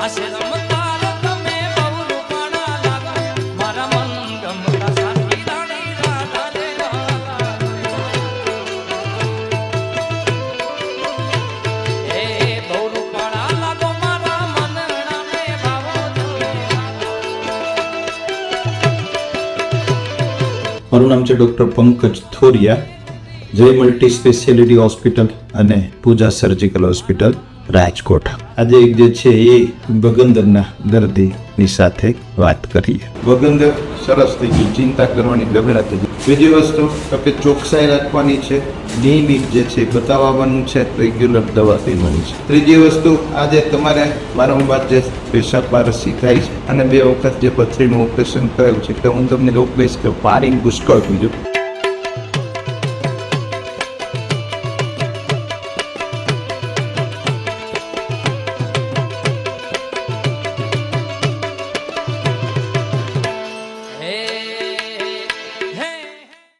મારું નામ છે ડૉક્ટર પંકજ થોરિયા, જય મલ્ટી સ્પેશિયાલિટી હોસ્પિટલ અને પૂજા સર્જિકલ હોસ્પિટલ રાજકોટ. આજે એક જે છે એ વગંદરના દર્દીની સાથે વાત કરીએ. વગંદર સરસ થઈ ગયું, ચિંતા કરવાની જરૂર નથી. બીજી વસ્તુ કે ચોકસાઈ રાખવાની છે, નિયમિત જે છે બતાવવાનું છે, રેગ્યુલર દવા લેવાની છે. ત્રીજી વસ્તુ, આજે તમારે વારંવાર જે પેશાબ પારસી થાય છે અને 2 વખત જે પથરીનું ઓપરેશન કરેલું છે, તો હું તમને એવું કહીશ કે પાણી પુષ્કળ પીજો.